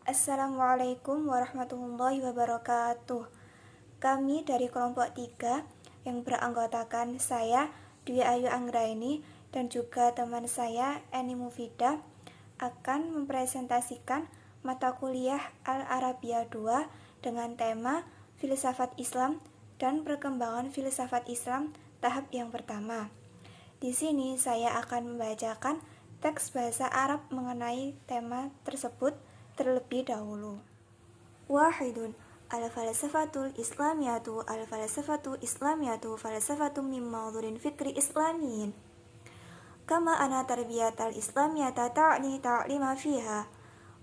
Assalamualaikum warahmatullahi wabarakatuh. Kami dari kelompok 3 yang beranggotakan saya, Dwi Ayu Anggraini, dan juga teman saya, Eni Mufidah, akan mempresentasikan mata kuliah Al-Arabiyah 2 dengan tema Filsafat Islam dan Perkembangan Filsafat Islam tahap yang pertama. Di sini saya akan membacakan teks bahasa Arab mengenai tema tersebut terlebih dahulu. Wahidun al-falsafatul islamiyatu falsafatun min mawdurin fikri islamiyin. Kama ana tarbiyatal islamiyata ta'ni ta'lima fiha.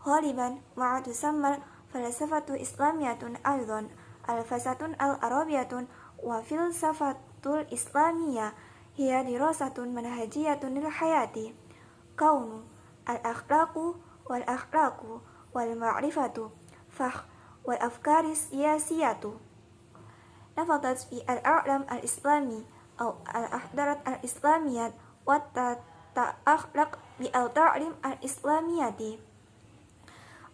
Ghaliban ma tusammal falsafatu islamiyatun aidan al-falsatun al-arabiyatun wa filsafatul islamiyah hiya dirasatun manhajiyatun lil hayati. Kaunu al-akhlaqu wal ma'rifatu fah wal afkari siyasiyatu nafadat fi al-a'lam al-islami aw al-ahdarat al-islamiyat wa ta'akhlaq bi al-ta'lim al-islamiyati.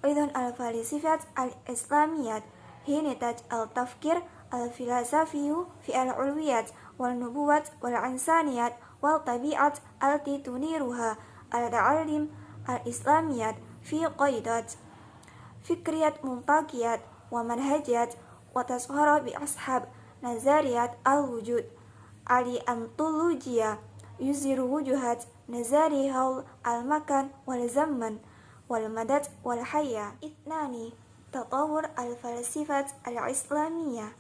Aidan al-falsafat al-islamiyat hinitaj al-tafkir al-filosofiyu fi al-ulwiyat wal nubuwat wal insaniyat wal tabi'at allati tuniruha al-ta'alim al-islamiyat fi qaidat fikriyat muntaqiyat wa manhajiyat wa tashara bi ashab nazariyat al-wujud ali antologiyah yuziru wujuhat nazari haul al-makan wal zaman wal madad wal hayya. Itnani tatawur al-falsafat al-islamiyah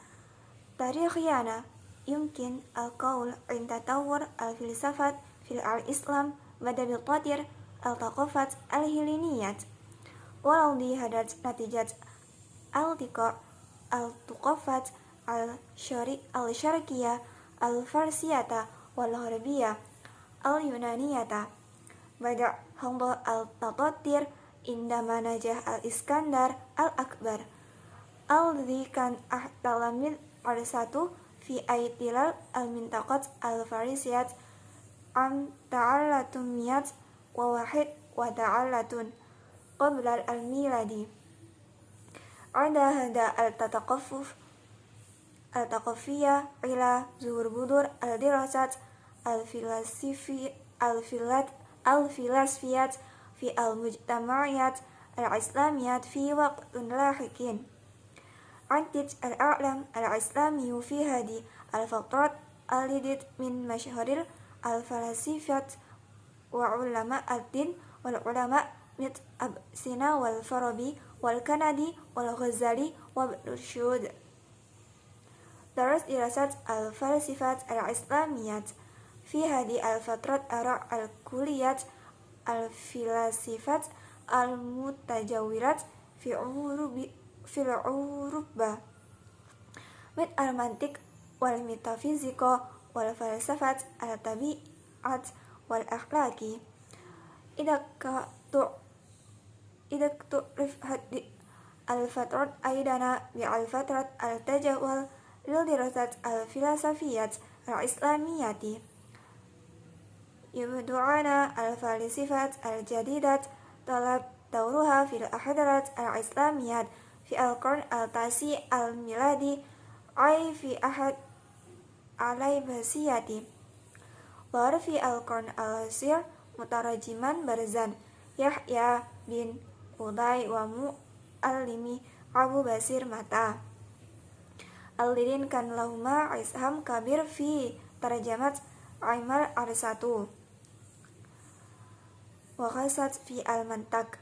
tarikhiyana yumkin al-qawl in tatawur al-filsafat fil al-islam bada bil-qadir al-taqafat al-hiliniyat walau dihadat natijat al-tiqa al-tuqafat al-syarqiyah al-farsiyata wal-gharbiyah al-yunaniyata bada hamda al-tatatir indama najah al-iskandar al-akbar al-dhi kan ahtalamil al-satu fi aitilal al-mintaqat al-farisiyat am ta'allatumiyat wa wahid wa ta'allatun qabla al-miladi. Ada hada al-taqafiyah ila zuhur budur al-dirasat al-filasfiyat fi al-mujtama'iyat al-islamiyat fi waqtun lahikin. Antij al-a'lam al-islamiyu fi hadi al-fatrat al-lidid min masyharil al-falasifat wa ulama ad-din wal ulama mit Absina wal Farabi wal Kanadi wal Ghazali wa Ibn Daras dirasat al-falsafat al-islamiyat fi hadi al-fatrat ara al-kuliyat al-filasifat al-mutajawirat fi urubba mit al-mantik wal metafizika wal falsafat al-tabi'at wal akhlaki. Idak tu'rif hadi al-fatrat aidana bi al-fatrat al-tajawal lil dirasat al-filasafiyat al-islamiyati yubdu'ana al-falsafat al-jadidat talab dawruha fil ahdarat al-islamiyat fi al-qarn al-tasi al-miladi ay fi ahad alay basiyati war fi al-qarn al-sir mutarajiman Barzan Yahya bin Uday wa mu'allimi Abu Basir Mata al-lidin kan lahuma isham kabir fi tarjamat Aimal Arsatu wa khasat fi al-mantak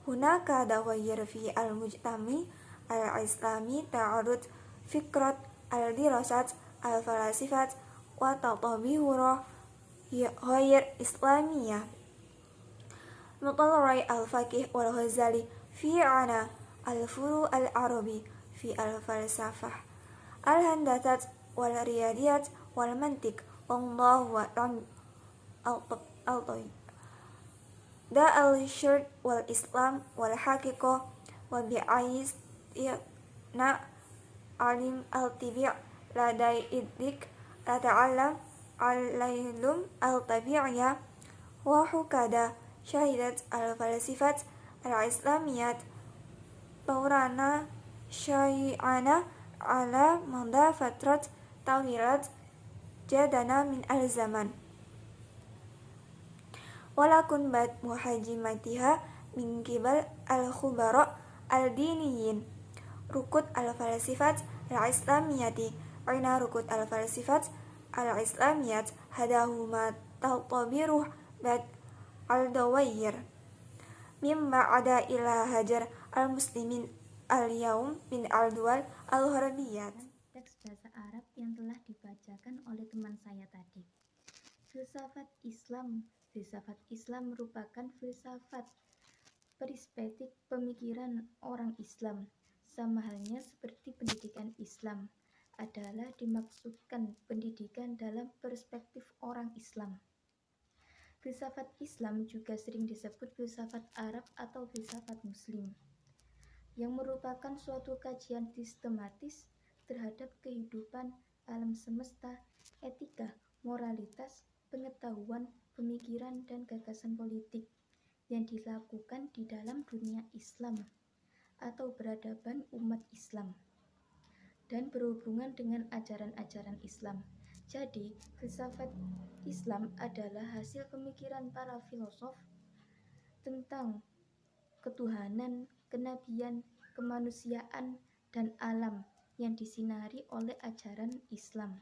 hunaka dawayir fi al-mujtami al-islami ta'arud fikrat al-dirasat al-falasifat wa tatabihurah ghair islamiyah Mutalarai al-Faqih wal-Ghazali fi ana al-furu al-arabi fi al-falsafah al-handasat wal-riyadiyat wal-mantik wallahu al-tayyib da al-syirk wal-islam wal-haqiqah wa bi'ayis na alim al-tibi' ladai iddik la ta'alam al-laylum al-tabi'iyah wa hukada syahidat al-falsafat al-islamiyat طورنا شيعنا على مدى فترة طويلة جدا من الزمن، ولكن بعد محاجمتها من قبل الخبراء الدينيين ركود الفلسفة الإسلامية. أين ركود الفلسفة الإسلامية هذا ما تعتبره بعض الدوائر مما عدا إلى هجر المسلمين اليوم من الدول الغربية. Teks bahasa Arab yang telah dibacakan oleh teman saya tadi. Filsafat Islam. Filsafat Islam merupakan filsafat perspektif pemikiran orang Islam. Sama halnya seperti pendidikan Islam adalah dimaksudkan pendidikan dalam perspektif orang Islam. Filsafat Islam juga sering disebut filsafat Arab atau filsafat Muslim, yang merupakan suatu kajian sistematis terhadap kehidupan alam semesta, etika, moralitas, pengetahuan, pemikiran, dan gagasan politik yang dilakukan di dalam dunia Islam atau peradaban umat Islam dan berhubungan dengan ajaran-ajaran Islam. Jadi, filsafat Islam adalah hasil pemikiran para filosof tentang ketuhanan, kenabian, kemanusiaan, dan alam yang disinari oleh ajaran Islam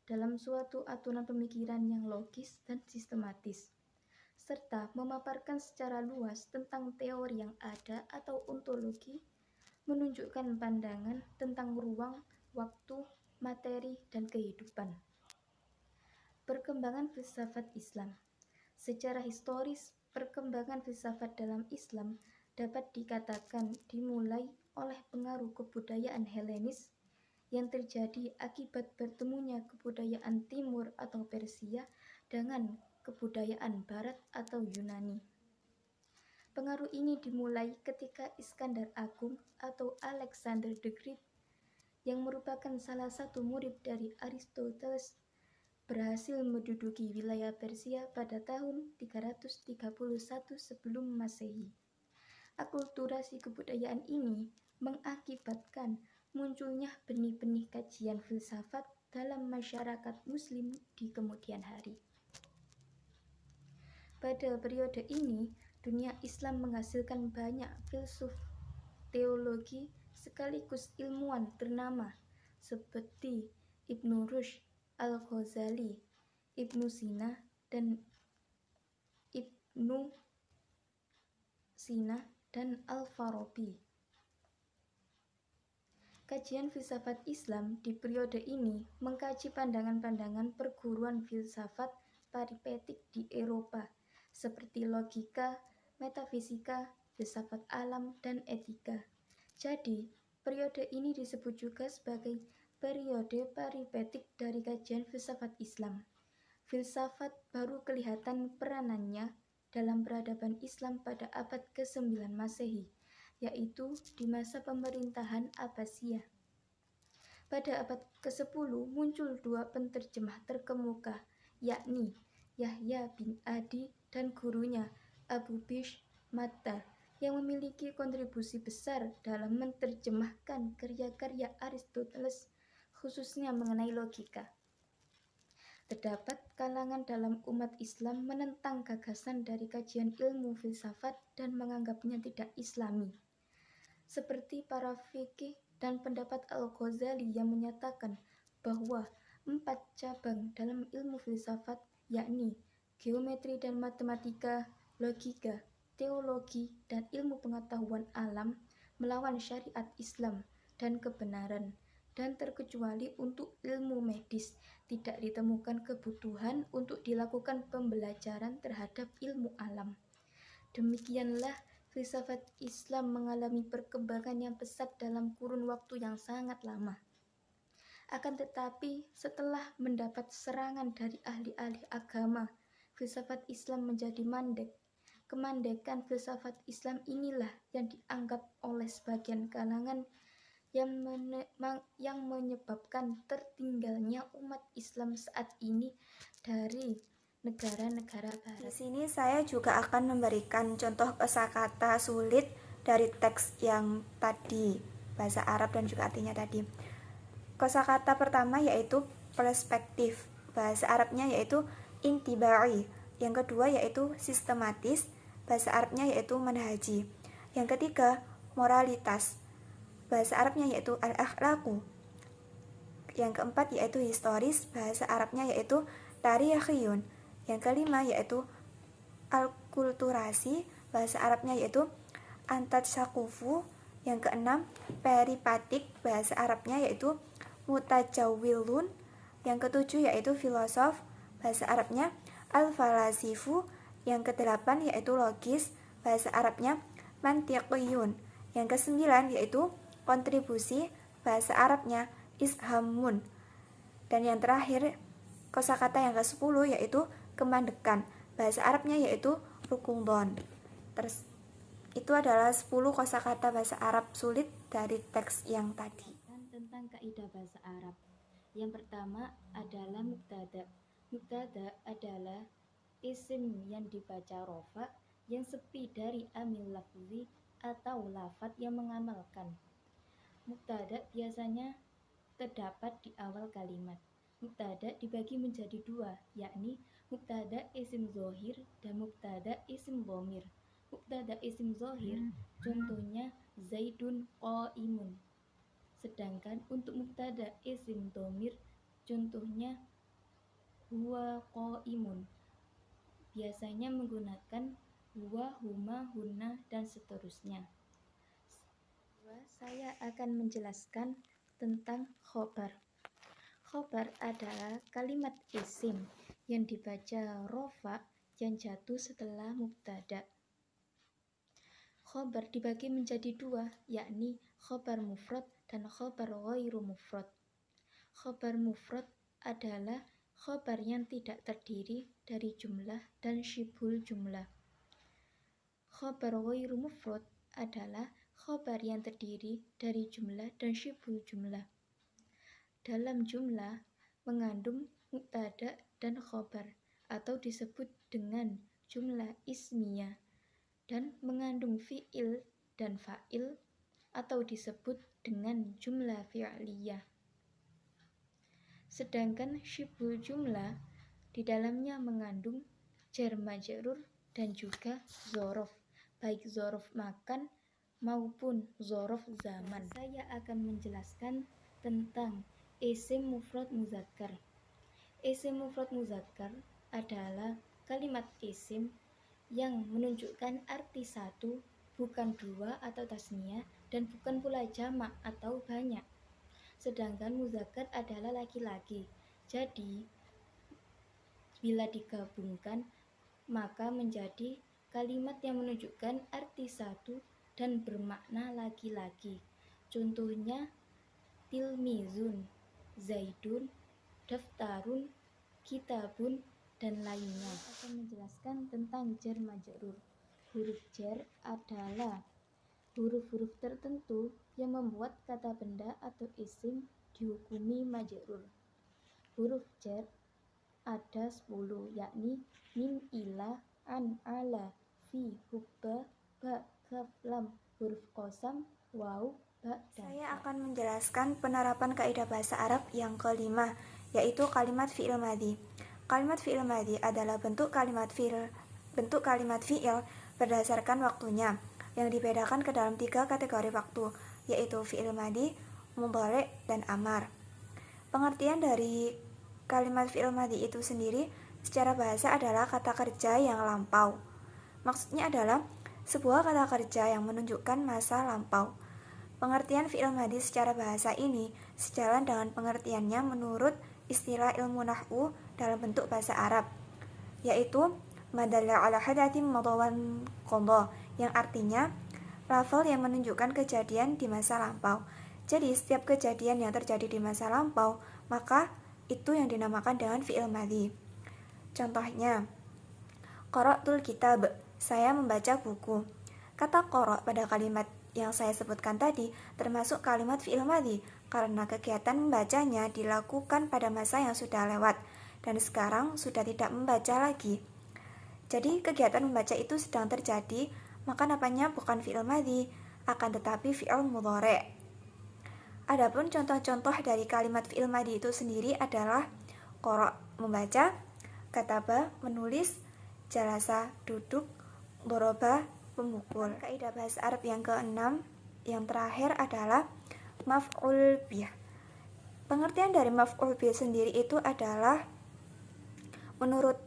dalam suatu aturan pemikiran yang logis dan sistematis, serta memaparkan secara luas tentang teori yang ada atau ontologi, menunjukkan pandangan tentang ruang, waktu, materi, dan kehidupan. Perkembangan filsafat Islam. Secara historis, perkembangan filsafat dalam Islam dapat dikatakan dimulai oleh pengaruh kebudayaan Helenis yang terjadi akibat bertemunya kebudayaan Timur atau Persia dengan kebudayaan Barat atau Yunani. Pengaruh ini dimulai ketika Iskandar Agung atau Alexander the Great, yang merupakan salah satu murid dari Aristoteles, berhasil menduduki wilayah Persia pada tahun 331 sebelum Masehi. Akulturasi kebudayaan ini mengakibatkan munculnya benih-benih kajian filsafat dalam masyarakat Muslim di kemudian hari. Pada periode ini, dunia Islam menghasilkan banyak filsuf, teologi, sekaligus ilmuwan ternama seperti Ibnu Rushd, Al-Ghazali, Ibnu Sina, dan Al-Farabi. Kajian filsafat Islam di periode ini mengkaji pandangan-pandangan perguruan filsafat peripatik di Eropa seperti logika, metafisika, filsafat alam, dan etika. Jadi, periode ini disebut juga sebagai periode peripatik dari kajian filsafat Islam. Filsafat baru kelihatan peranannya dalam peradaban Islam pada abad ke-9 Masehi, yaitu di masa pemerintahan Abbasiyah. Pada abad ke-10 muncul dua penterjemah terkemuka, yakni Yahya bin Adi dan gurunya Abu Bishr Matta, yang memiliki kontribusi besar dalam menerjemahkan karya-karya Aristoteles, khususnya mengenai logika. Terdapat kalangan dalam umat Islam menentang gagasan dari kajian ilmu filsafat dan menganggapnya tidak islami, seperti para fikih dan pendapat Al-Ghazali yang menyatakan bahwa 4 cabang dalam ilmu filsafat, yakni geometri dan matematika, logika, teologi, dan ilmu pengetahuan alam, melawan syariat Islam dan kebenaran, dan terkecuali untuk ilmu medis tidak ditemukan kebutuhan untuk dilakukan pembelajaran terhadap ilmu alam. Demikianlah filsafat Islam mengalami perkembangan yang pesat dalam kurun waktu yang sangat lama. Akan tetapi, setelah mendapat serangan dari ahli-ahli agama, filsafat Islam menjadi mandek. Kemandekan filsafat Islam inilah yang dianggap oleh sebagian kalangan yang menyebabkan tertinggalnya umat Islam saat ini dari negara-negara barat. Di sini saya juga akan memberikan contoh kosakata sulit dari teks yang tadi, bahasa Arab dan juga artinya tadi. Kosakata pertama yaitu perspektif, bahasa Arabnya yaitu intibai. Yang kedua yaitu sistematis, bahasa Arabnya yaitu manhaji. Yang ketiga moralitas, bahasa Arabnya yaitu al-akhlaqu. Yang keempat yaitu historis, bahasa Arabnya yaitu tarikhiyun. Yang kelima yaitu alkulturasi, bahasa Arabnya yaitu antatsyakufu. Yang keenam peripatik, bahasa Arabnya yaitu mutajawilun. Yang ketujuh yaitu filosof, bahasa Arabnya al-falasifu. Yang kedelapan yaitu logis, bahasa Arabnya mantiqiyun. Yang kesembilan yaitu kontribusi, bahasa Arabnya ishamun. Dan yang terakhir kosakata yang ke-10 yaitu kemandekan, bahasa Arabnya yaitu rukundon. Itu adalah 10 kosakata bahasa Arab sulit dari teks yang tadi. Tentang kaidah bahasa Arab. Yang pertama adalah mubtada. Mubtada adalah isim yang dibaca rofa yang sepi dari amil lafzi atau lafat yang mengamalkan. Mubtada biasanya terdapat di awal kalimat. Mubtada dibagi menjadi dua, yakni mubtada isim zohir dan mubtada isim dhamir. Mubtada isim zohir contohnya Zaidun qaimun. Sedangkan untuk mubtada isim dhamir contohnya huwa qaimun. Biasanya menggunakan huwa, huma, hunna, dan seterusnya. Saya akan menjelaskan tentang khobar. Khobar adalah kalimat isim yang dibaca rofa yang jatuh setelah mubtada. Khobar dibagi menjadi dua, yakni khobar mufrad dan khobar ghairu mufrad. Khobar mufrad adalah khobar yang tidak terdiri dari jumlah dan syibhul jumlah. Khobar ghairu mufrad adalah khobar yang terdiri dari jumlah dan syibhul jumlah. Dalam jumlah mengandung mubtada dan khobar atau disebut dengan jumlah ismiyah, dan mengandung fi'il dan fa'il atau disebut dengan jumlah fi'liyah. Sedangkan syibhul jumlah di dalamnya mengandung jar majrur dan juga dzaraf, baik dzaraf makan maupun dzaraf zaman. Saya akan menjelaskan tentang isim mufrad muzakkar. Isim mufrad muzakkar adalah kalimat isim yang menunjukkan arti satu, bukan dua atau tasniyah, dan bukan pula jamak atau banyak. Sedangkan muzakkar adalah laki-laki. Jadi bila digabungkan maka menjadi kalimat yang menunjukkan arti satu dan bermakna laki-laki. Contohnya tilmizun, zaidun, daftarun, kitabun, dan lainnya. Saya akan menjelaskan tentang jar majrur. Huruf jar adalah huruf-huruf tertentu yang membuat kata benda atau isim dihukumi majrur. Huruf jar ada 10, yakni min, ila, an, ala, fi, hubba, ba, kaf, lam, huruf qasam, waw, ba, dan Saya akan menjelaskan penerapan kaidah bahasa Arab yang kelima, yaitu kalimat fi'il madhi. Kalimat fi'il madhi adalah bentuk kalimat fi'il berdasarkan waktunya, yang dibedakan ke dalam 3 kategori waktu, yaitu fi'il madhi, mudhari', dan amar. Pengertian dari kalimat fi'il madhi itu sendiri secara bahasa adalah kata kerja yang lampau. Maksudnya adalah sebuah kata kerja yang menunjukkan masa lampau. Pengertian fi'il madhi secara bahasa ini sejalan dengan pengertiannya menurut istilah ilmu nahwu dalam bentuk bahasa Arab, yaitu madalla ala hadatsin madawan qadha, yang artinya lafal yang menunjukkan kejadian di masa lampau. Jadi setiap kejadian yang terjadi di masa lampau, maka itu yang dinamakan dengan fi'il madhi. Contohnya, qara'tul kitab, saya membaca buku. Kata qara' pada kalimat yang saya sebutkan tadi termasuk kalimat fi'il madhi karena kegiatan membacanya dilakukan pada masa yang sudah lewat dan sekarang sudah tidak membaca lagi. Jadi kegiatan membaca itu sedang terjadi maka napanya bukan fi'il madhi, akan tetapi fi'il mudhari'. Adapun contoh-contoh dari kalimat fi'il madhi itu sendiri adalah qara' membaca, kataba menulis, jalasa duduk, doroba memukul. Kaidah bahasa Arab yang keenam, yang terakhir adalah maf'ul bih. Pengertian dari maf'ul bih sendiri itu adalah menurut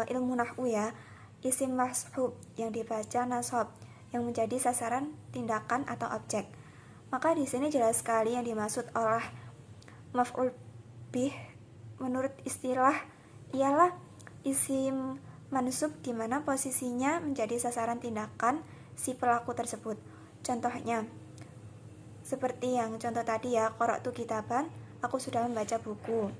ilmu nahwu ya, isim mashub yang dibaca nasab yang menjadi sasaran tindakan atau objek. Maka di sini jelas sekali yang dimaksud oleh maf'ul bih menurut istilah ialah isim mansub di mana posisinya menjadi sasaran tindakan si pelaku tersebut. Contohnya seperti yang contoh tadi ya, qara'tu kitaban, aku sudah membaca buku.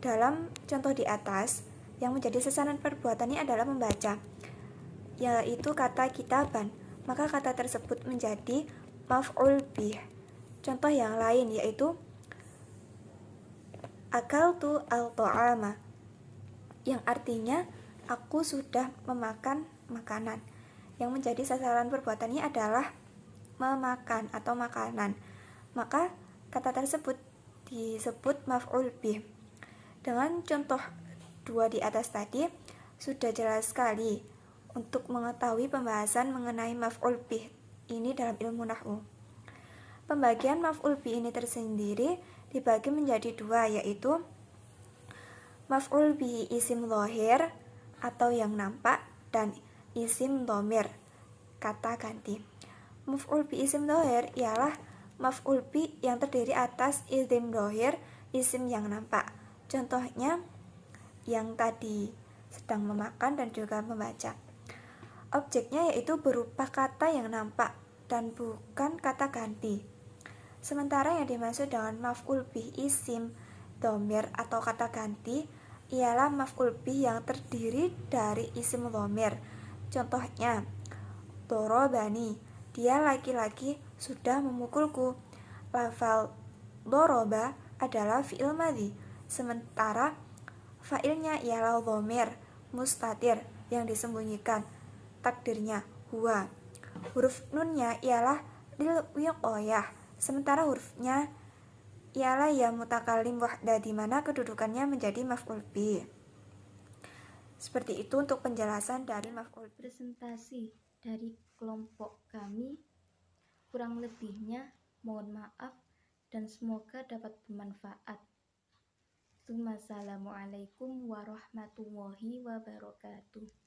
Dalam contoh di atas, yang menjadi sasaran perbuatannya adalah membaca, yaitu kata kitaban, maka kata tersebut menjadi maf'ul bih. Contoh yang lain yaitu akaltu al-ta'ama, yang artinya aku sudah memakan makanan. Yang menjadi sasaran perbuatannya adalah memakan atau makanan, maka kata tersebut disebut maf'ul bih. Dengan contoh dua di atas tadi sudah jelas sekali untuk mengetahui pembahasan mengenai maf'ul bih ini dalam ilmu nahwu. Pembagian maf'ul bih ini tersendiri dibagi menjadi dua, yaitu maf'ul bih isim dhahir atau yang nampak dan isim dhamir kata ganti. Maf'ul bih isim dhahir ialah maf'ul bih yang terdiri atas isim dhahir, isim yang nampak. Contohnya yang tadi sedang memakan dan juga membaca. Objeknya yaitu berupa kata yang nampak dan bukan kata ganti. Sementara yang dimaksud dengan maf'ul bih isim dhamir atau kata ganti ialah maf'ul bih yang terdiri dari isim dhamir. Contohnya dorobani, dia laki-laki sudah memukulku. Lafal doroba adalah fi'il madhi, sementara fa'ilnya ialah dhamir mustatir yang disembunyikan, takdirnya huwa. Huruf nunnya ialah lil wiqayah, sementara hurufnya ialah ya mutakallim wahda di mana kedudukannya menjadi maf'ul bih. Seperti itu untuk penjelasan dari maf'ul bih. Presentasi dari kelompok kami, kurang lebihnya mohon maaf dan semoga dapat bermanfaat. Assalamualaikum warahmatullahi wabarakatuh.